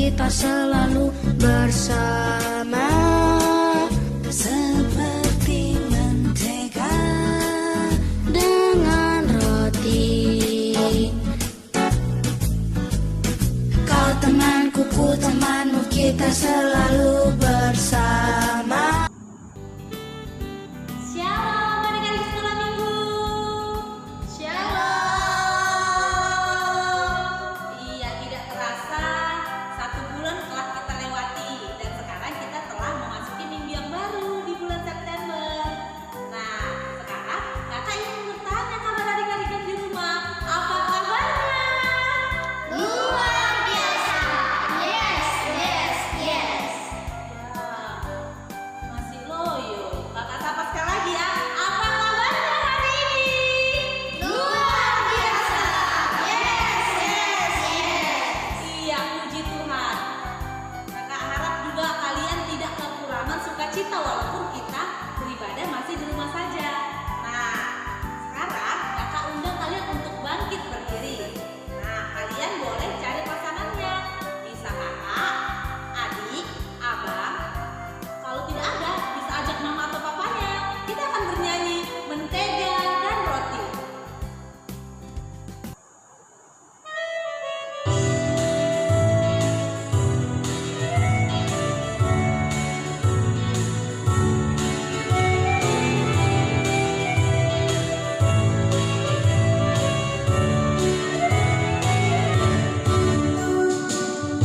kita selalu bersama, seperti mentega dengan roti. Kau temanku, ku temanmu, kita selalu bersama. Shalom adik-adik sekolah minggu. Shalom. Iya, tidak terasa 1 bulan telah kita lewati, dan sekarang kita telah memasuki minggu yang baru di bulan September. Nah, sekarang kakak ingin bertanya kabar adik-adik yang di rumah. Apa kabarnya? Luar biasa. Yes, yes, yes. Wah, masih loyo. Kakak sapa sekali lagi ya. Apa kabarnya hari ini? Luar biasa. Yes, yes, yes. Iya, puji Tuhan. Kakak harap juga kalian tidak kekurangan sukacita walaupun kita beribadah masih di rumah saja. Nah, sekarang kakak undang kalian untuk bangkit berdiri. Nah, kalian boleh cari pasangannya. Bisa kakak, adik, abang. Kalau tidak ada, bisa ajak mama atau papanya. Kita akan bernyanyi mentega dan roti.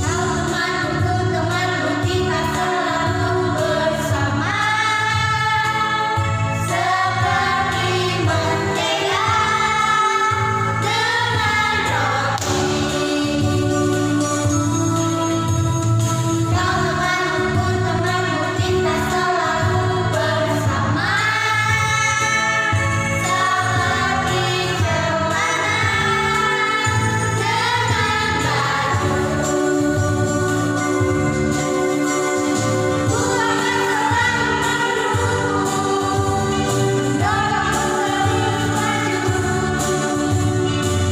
Temanku, temanku, kita selalu bersama, seperti mentega dengan roti. Temanku, temanku, kita selalu bersama, seperti celana dengan baju.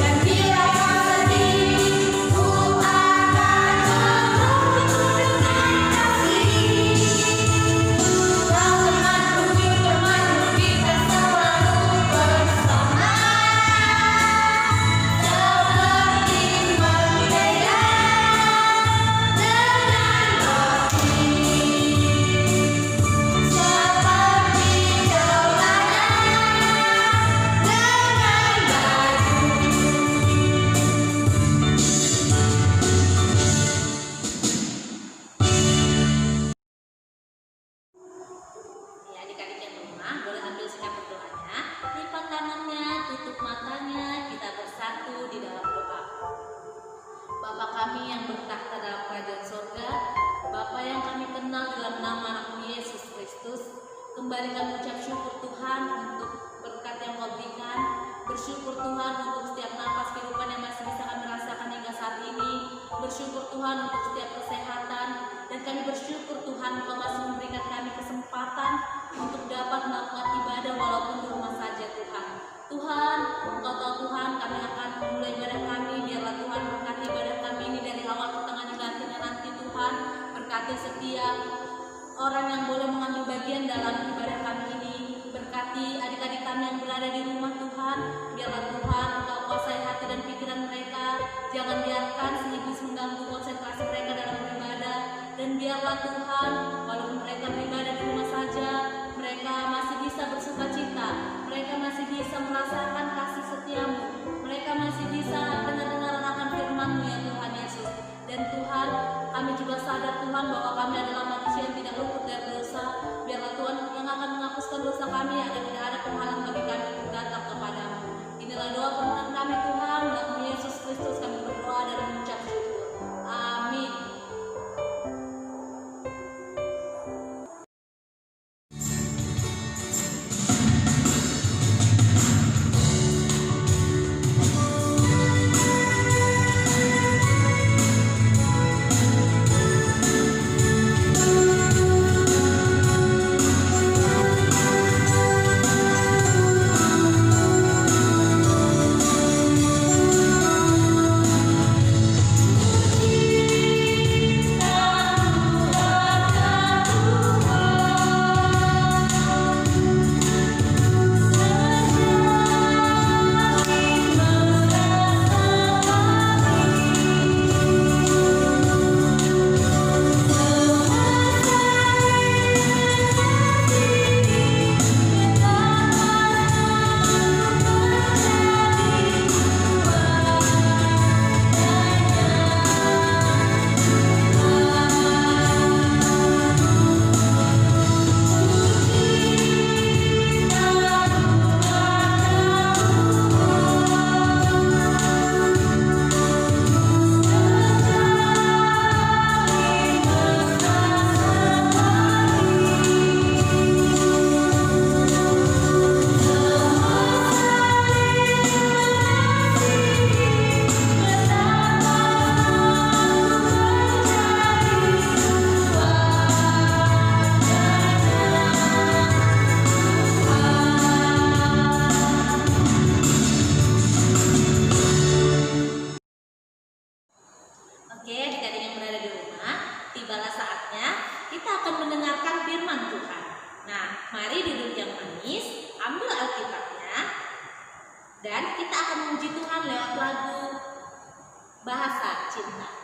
Dan bila kau sedih, ku akan menunggu dengan kasih. Kau temanku, temanku, kita selalu bersama, seperti mentega dengan roti, seperti celana dengan baju. Ya, adik-adik yang di rumah boleh ambil sikap berdoanya, lipat tangannya, tutup matanya, kita bersatu di dalam doa. Bapa kami yang bertakhta dalam kerajaan sorga, Bapa yang kami kenal dalam nama anakmu Yesus Kristus, kembali kami ucap syukur Tuhan untuk berkat yang kau berikan, bersyukur Tuhan untuk setiap napas kehidupan yang masih bisa kami rasakan hingga saat ini, bersyukur Tuhan untuk setiap kesehatan, dan kami bersyukur Tuhan Engkau masih memberikan kami kesempatan untuk dapat melakukan ibadah walaupun di rumah saja Tuhan. Tuhan, Engkau tahu Tuhan, kami akan memulai ibadah kami, biarlah Tuhan berkati ibadah kami ini dari awal ke tengah hingga akhirnya nanti Tuhan, berkati setiap orang yang boleh mengambil bagian dalam ibadah kami ini, berkati adik-adik kami yang berada di rumah Tuhan, biarlah Tuhan Engkau kuasai hati dan pikiran mereka, jangan biarkan si iblis mengganggu konsentrasi mereka dalam beribadah, dan biarlah Tuhan, walaupun mereka beribadah di rumah saja, mereka masih bisa bersuka cita, mereka masih bisa merasakan kasih setiamu, mereka masih bisa dengar-dengaran akan firman-Mu ya Tuhan Yesus. Dan Tuhan, kami juga sadar Tuhan bahwa kami adalah manusia yang tidak luput dari dosa. Biarlah Tuhan yang akan menghapuskan dosa kami agar tidak ada penghalang bagi kami untuk datang kepadamu. Inilah doa permohonan kami Tuhan, dalam Yesus Kristus kami berdoa dan mengucap syukur. Amin. akan memuji Tuhan lewat lagu Bahasa Cinta.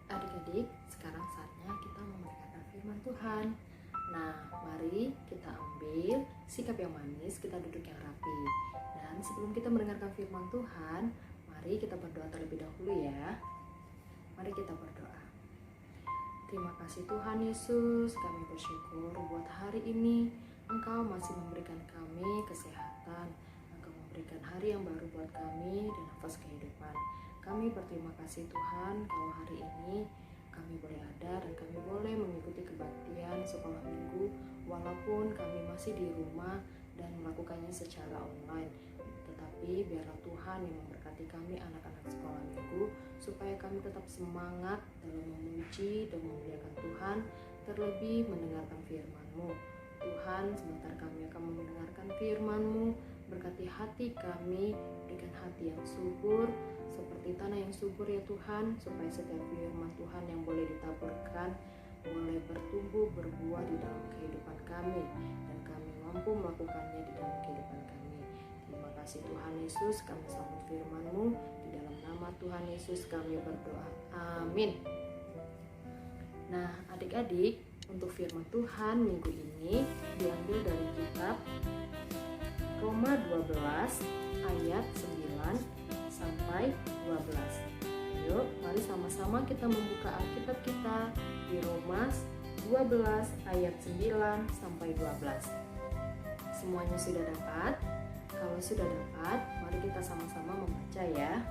Adik-adik, sekarang saatnya kita mendengarkan firman Tuhan. Nah, mari kita ambil sikap yang manis, kita duduk yang rapi. Dan sebelum kita mendengarkan firman Tuhan, mari kita berdoa terlebih dahulu ya. Mari kita berdoa. Terima kasih Tuhan Yesus, kami bersyukur buat hari ini Engkau masih memberikan kami kesehatan. Engkau memberikan hari yang baru buat kami dan nafas kehidupan. Kami berterima kasih Tuhan kalau hari ini kami boleh ada dan kami boleh mengikuti kebaktian sekolah minggu walaupun kami masih di rumah dan melakukannya secara online. Tetapi biarlah Tuhan yang memberkati kami anak-anak sekolah minggu supaya kami tetap semangat dalam memuji dan memuliakan Tuhan, terlebih mendengarkan firman-Mu. Tuhan, sebentar kami akan mendengarkan firman-Mu, berkati hati kami, berikan hati yang subur seperti tanah yang subur ya Tuhan, supaya setiap firman Tuhan yang boleh ditaburkan boleh bertumbuh berbuah di dalam kehidupan kami dan kami mampu melakukannya di dalam kehidupan kami. Terima kasih Tuhan Yesus, kami sambut firman-Mu, di dalam nama Tuhan Yesus kami berdoa, amin. Nah adik-adik, untuk firman Tuhan minggu ini diambil dari kitab Roma 12 ayat 9 sampai 12. Yuk, mari sama-sama kita membuka Alkitab kita di Roma 12 ayat 9 sampai 12. Semuanya sudah dapat? Kalau sudah dapat, mari kita sama-sama membaca ya.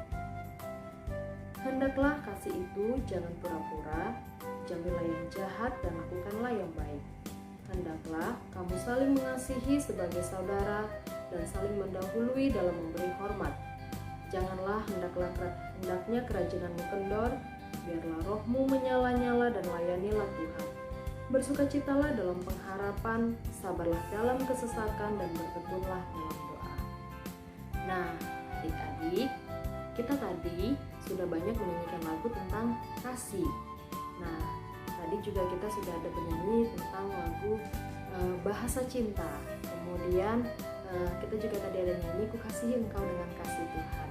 Hendaklah kasih itu jangan pura-pura, jauhilah yang jahat dan lakukanlah yang baik. Hendaklah kamu saling mengasihi sebagai saudara dan saling mendahului dalam memberi hormat. Janganlah hendaknya kerajinanmu kendor, biarlah rohmu menyala-nyala dan layanilah Tuhan. Bersukacitalah dalam pengharapan, sabarlah dalam kesesakan dan bertekunlah dalam doa. Nah, adik-adik, kita tadi sudah banyak menyanyikan lagu tentang kasih. Nah, tadi juga kita sudah ada penyanyi tentang lagu Bahasa Cinta. Kemudian kita juga tadi ada nyanyi Ku Kasihi Engkau dengan Kasih Tuhan.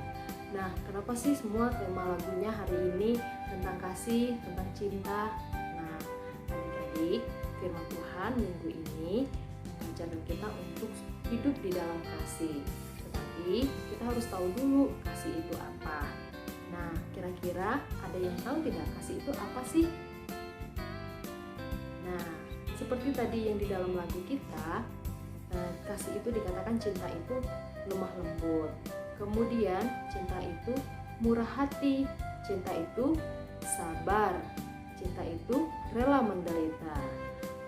Nah, kenapa sih semua tema lagunya hari ini tentang kasih, tentang cinta? Nah, adik-adik, firman Tuhan minggu ini mengajarkan kita untuk hidup di dalam kasih. Tetapi kita harus tahu dulu kasih itu apa. Nah, kira-kira ada yang tahu tidak kasih itu apa sih? Nah, seperti tadi yang di dalam lagu kita, kasih itu dikatakan cinta itu lemah lembut. Kemudian cinta itu murah hati, cinta itu sabar. Cinta itu rela menderita.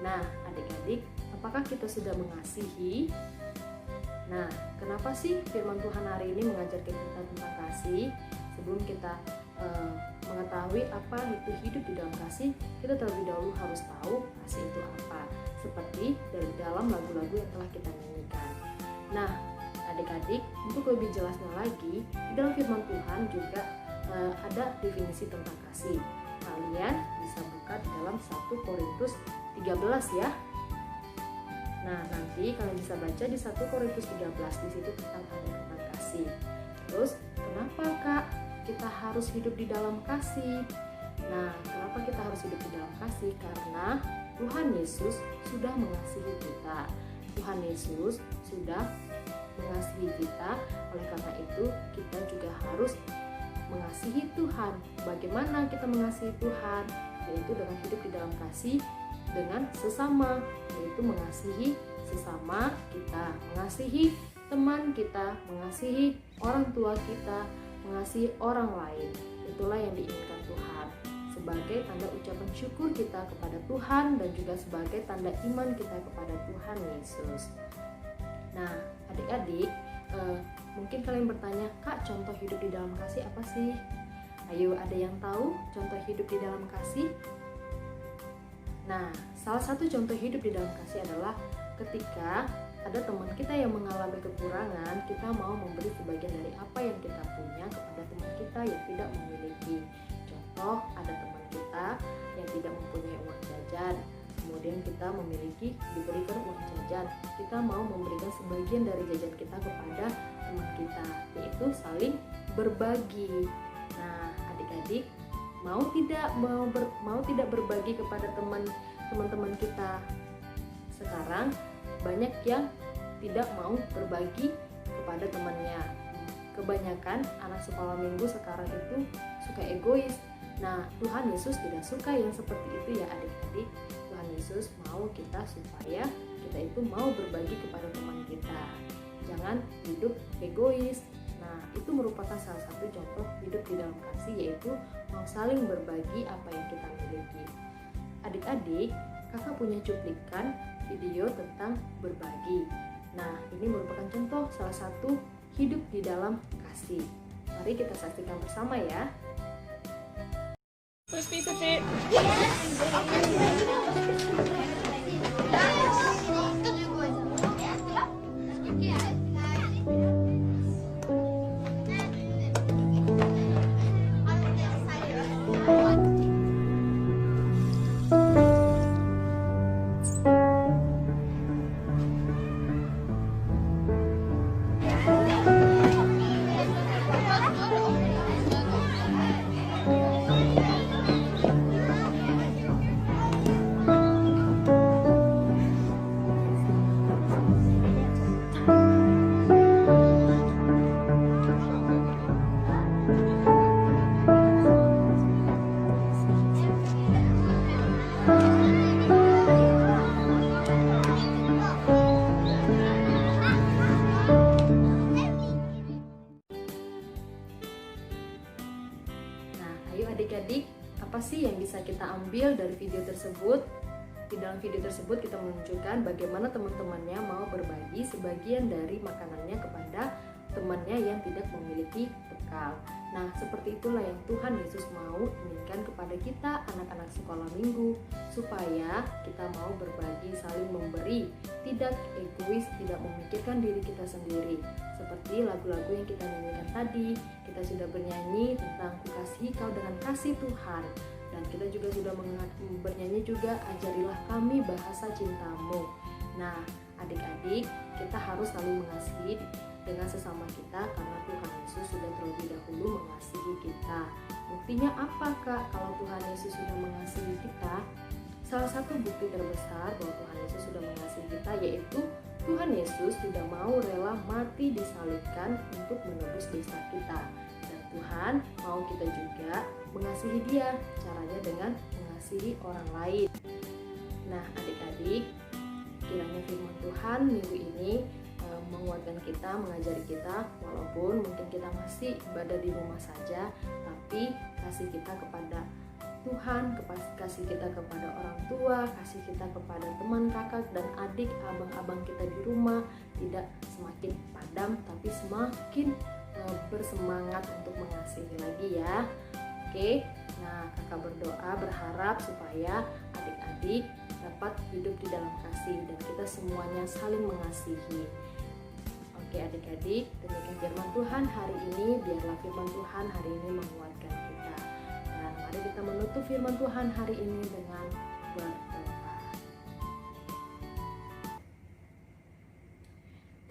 Nah, adik-adik, apakah kita sudah mengasihi? Nah, kenapa sih firman Tuhan hari ini mengajarkan kita tentang kasih? Sebelum kita mengetahui apa itu hidup di dalam kasih, kita terlebih dahulu harus tahu kasih itu apa. Seperti dari dalam lagu-lagu yang telah kita nyanyikan. Nah, adik-adik, untuk lebih jelasnya lagi, di dalam firman Tuhan juga ada definisi tentang kasih. Kalian bisa buka di dalam 1 Korintus 13 ya. Nah, nanti kalian bisa baca di 1 Korintus 13, di situ tentang kasih. Terus, kenapa Kak kita harus hidup di dalam kasih? Nah, kenapa kita harus hidup di dalam kasih? Karena Tuhan Yesus sudah mengasihi kita. Tuhan Yesus sudah mengasihi kita. Oleh karena itu, kita juga harus mengasihi Tuhan. Bagaimana kita mengasihi Tuhan? Yaitu dengan hidup di dalam kasih dengan sesama, yaitu mengasihi sesama kita, mengasihi teman kita, mengasihi orang tua kita, mengasihi orang lain. Itulah yang diinginkan Tuhan sebagai tanda ucapan syukur kita kepada Tuhan dan juga sebagai tanda iman kita kepada Tuhan Yesus. Nah, adik-adik, mungkin kalian bertanya, Kak, contoh hidup di dalam kasih apa sih? Ayo, ada yang tahu contoh hidup di dalam kasih? Nah, salah satu contoh hidup di dalam kasih adalah ketika ada teman kita yang mengalami kekurangan, kita mau memberi sebagian dari apa yang kita punya kepada teman kita yang tidak memiliki. Contoh, ada teman kita yang tidak mempunyai uang jajan, kemudian kita memiliki diberikan uang jajan, kita mau memberikan sebagian dari jajan kita kepada teman kita, yaitu saling berbagi. Nah, adik-adik, mau tidak berbagi kepada teman-teman kita? Sekarang banyak yang tidak mau berbagi kepada temannya. Kebanyakan anak sekolah minggu sekarang itu suka egois. Nah, Tuhan Yesus tidak suka yang seperti itu ya adik-adik. Tuhan Yesus mau kita supaya kita itu mau berbagi kepada teman kita. Jangan hidup egois. Nah, itu merupakan salah satu contoh hidup di dalam kasih, yaitu mau saling berbagi apa yang kita miliki. Adik-adik, kakak punya cuplikan video tentang berbagi. Nah, ini merupakan contoh salah satu hidup di dalam kasih. Mari kita saksikan bersama ya. Adik-adik, apa sih yang bisa kita ambil dari video tersebut? Di dalam video tersebut kita menunjukkan bagaimana teman-temannya mau berbagi sebagian dari makanannya kepada temannya yang tidak memiliki bekal. Nah, seperti itulah yang Tuhan Yesus mau inginkan kepada kita anak-anak sekolah minggu, supaya kita mau berbagi, saling memberi, tidak egois, tidak memikirkan diri kita sendiri. Seperti lagu-lagu yang kita nyanyikan tadi, kita sudah bernyanyi tentang Ku Kasihi Kau dengan kasih Tuhan, dan kita juga sudah bernyanyi juga Ajarilah Kami Bahasa Cintamu. Nah, adik-adik, kita harus selalu mengasihi dengan sesama kita karena Tuhan Yesus sudah terlebih dahulu mengasihi kita. Buktinya apa Kak kalau Tuhan Yesus sudah mengasihi kita? Salah satu bukti terbesar bahwa Tuhan Yesus sudah mengasihi kita yaitu Tuhan Yesus tidak mau rela mati disalibkan untuk menebus dosa kita. Dan Tuhan mau kita juga mengasihi Dia, caranya dengan mengasihi orang lain. Nah, adik-adik, kiranya firman Tuhan minggu ini menguatkan kita, mengajari kita, walaupun mungkin kita masih ibadah di rumah saja, tapi kasih kita kepada Tuhan, kasih kita kepada orang tua, kasih kita kepada teman, kakak, dan adik, abang-abang kita di rumah tidak semakin padam, tapi semakin bersemangat untuk mengasihi lagi ya. Oke, nah kakak berdoa berharap supaya adik-adik dapat hidup di dalam kasih dan kita semuanya saling mengasihi. Oke adik-adik, demikian firman Tuhan hari ini, biarlah firman Tuhan hari ini menguatkan kita. Dan mari kita menutup firman Tuhan hari ini dengan berdoa.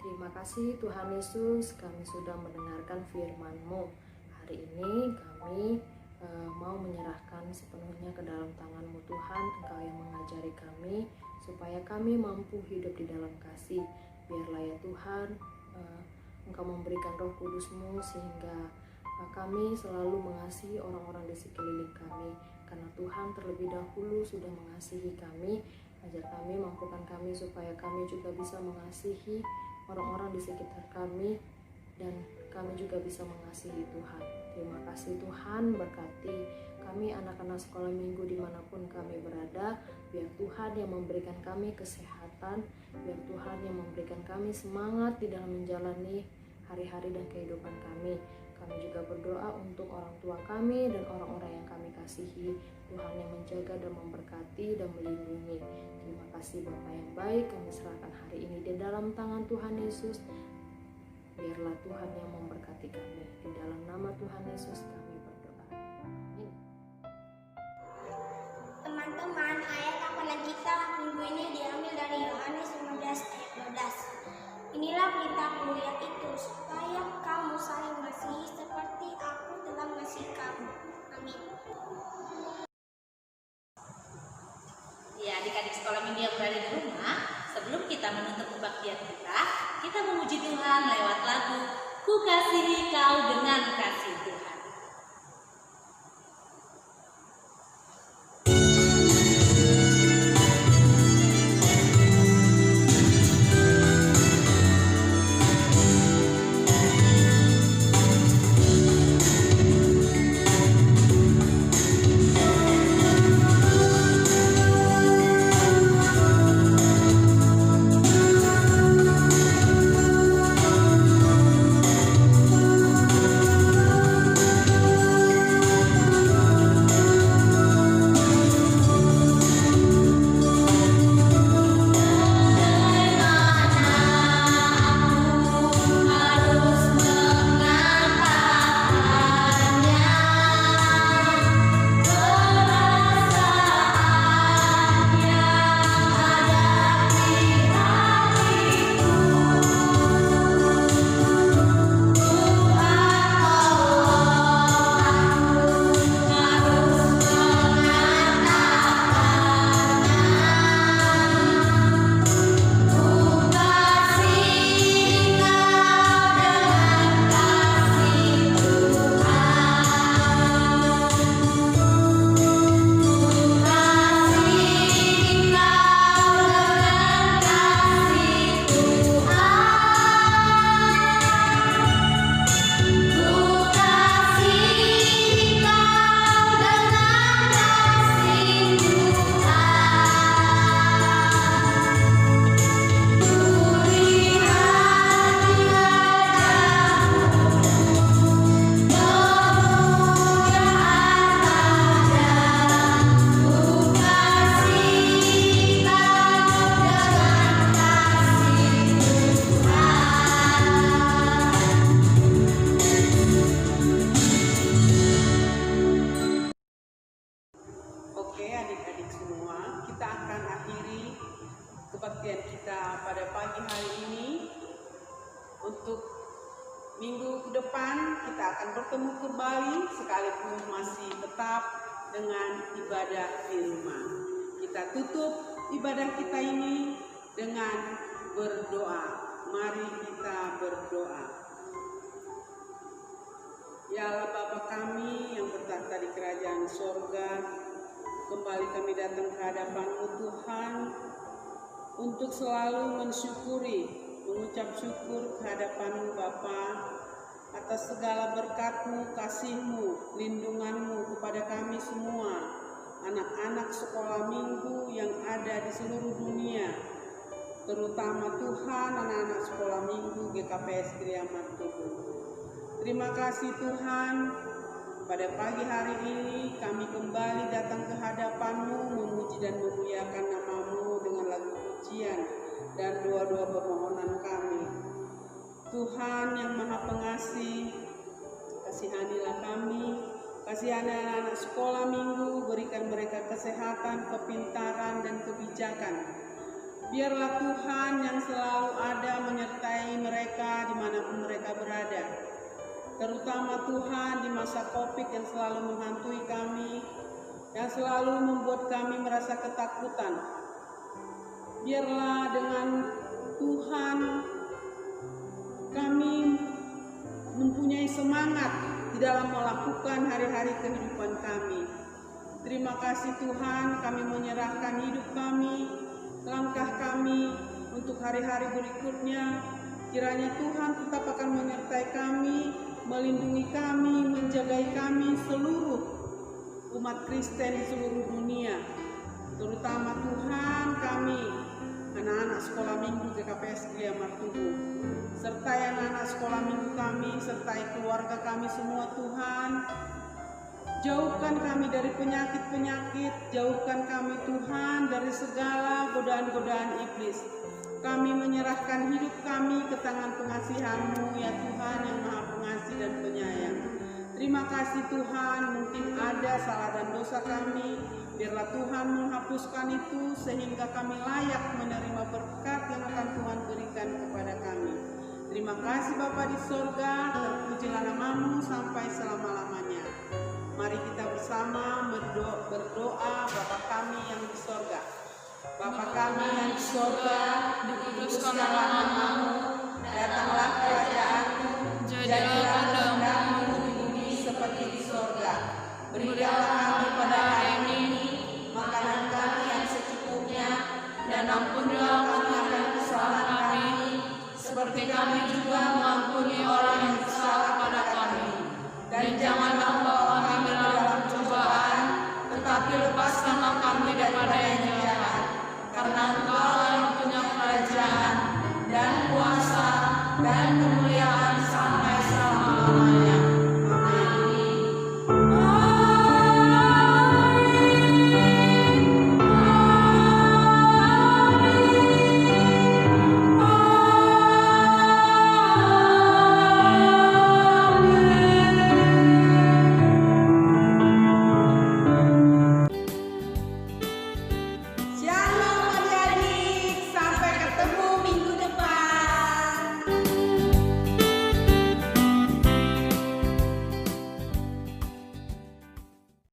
Terima kasih Tuhan Yesus, kami sudah mendengarkan firman-Mu. Hari ini kami mau menyerahkan sepenuhnya ke dalam tangan-Mu Tuhan. Engkau yang mengajari kami supaya kami mampu hidup di dalam kasih. Biarlah ya Tuhan, Engkau memberikan Roh Kudus-Mu sehingga kami selalu mengasihi orang-orang di sekeliling kami, karena Tuhan terlebih dahulu sudah mengasihi kami. Ajar kami, mampukan kami supaya kami juga bisa mengasihi orang-orang di sekitar kami, dan kami juga bisa mengasihi Tuhan. Terima kasih Tuhan, berkati kami anak-anak sekolah minggu dimanapun kami berada. Biar Tuhan yang memberikan kami kesehatan, biar Tuhan yang memberikan kami semangat di dalam menjalani hari-hari dan kehidupan kami. Kami juga berdoa untuk orang tua kami dan orang-orang yang kami kasihi. Tuhan yang menjaga dan memberkati dan melindungi. Terima kasih Bapa yang baik, kami serahkan hari ini di dalam tangan Tuhan Yesus. Biarlah Tuhan yang memberkati kami. Di dalam nama Tuhan Yesus kami berdoa. Amin. Teman-teman, ayat hafalan kita minggu ini diambil dari Yohanes 15 ayat 12. Inilah perintah mulia itu, supaya kamu saling mengasihi seperti aku telah mengasihi kamu. Amin. Ya, adik-adik sekolah minggu yang berada di rumah, sebelum kita menutup kebaktian kita memuji Tuhan lewat lagu Ku Kasihi Kau Dengan Kasih Tuhan. kebaktian kita pada pagi hari ini. Untuk minggu ke depan kita akan bertemu kembali sekalipun masih tetap dengan ibadah di rumah. Kita tutup ibadah kita ini dengan berdoa. Mari kita berdoa. Ya Allah Bapa kami yang bertahta di kerajaan sorga, kembali kami datang ke hadapan-Mu Tuhan untuk selalu mensyukuri, mengucap syukur kehadapan-Mu Bapa atas segala berkat-Mu, kasih-Mu, lindungan-Mu kepada kami semua, anak-anak sekolah minggu yang ada di seluruh dunia, terutama Tuhan anak-anak sekolah minggu GKPS Gereja Martubu. Terima kasih Tuhan, pada pagi hari ini kami kembali datang ke hadapan-Mu memuji dan memuliakan nama-Mu dengan lagu pujian dan doa-doa permohonan kami. Tuhan yang Maha Pengasih, kasihanilah kami, kasihani anak-anak sekolah minggu, berikan mereka kesehatan, kepintaran, dan kebijakan. Biarlah Tuhan yang selalu ada menyertai mereka dimanapun mereka berada. Terutama Tuhan di masa COVID yang selalu menghantui kami, yang selalu membuat kami merasa ketakutan. Biarlah dengan Tuhan kami mempunyai semangat di dalam melakukan hari-hari kehidupan kami. Terima kasih Tuhan, kami menyerahkan hidup kami, langkah kami untuk hari-hari berikutnya. Kiranya Tuhan tetap akan menyertai kami, melindungi kami, menjagai kami seluruh umat Kristen di seluruh dunia. Terutama Tuhan kami, anak-anak sekolah minggu GKPS Gereja Martubu. Sertai anak-anak sekolah minggu kami, sertai keluarga kami semua Tuhan. Jauhkan kami dari penyakit-penyakit, jauhkan kami Tuhan dari segala godaan-godaan iblis. Kami menyerahkan hidup kami ke tangan pengasihan-Mu ya Tuhan yang Maha Pengasih dan Penyayang. Terima kasih Tuhan, mungkin ada salah dan dosa kami, biarlah Tuhan menghapuskan itu sehingga kami layak menerima berkat yang akan Tuhan berikan kepada kami. Terima kasih Bapa di sorga, terpujilah nama-Mu sampai selama-lamanya. Mari kita bersama berdoa Bapa kami yang di sorga. Bapa kami yang di sorga, dikuduskanlah nama-Mu, datanglah kerajaan-Mu, jadilah kehendak-Mu di bumi seperti di sorga. Berikanlah kami pada hari ini makanan kami yang secukupnya, dan ampunilah kami akan kesalahan kami, seperti kami juga mengampuni orang yang bersalah pada kami. Dan janganlah bawa kami dalam pencobaan, tetapi lepaskanlah kami daripada yang jahat. Karena Engkau yang punya kerajaan, dan kuasa, dan kemuliaan sampai selama-lamanya.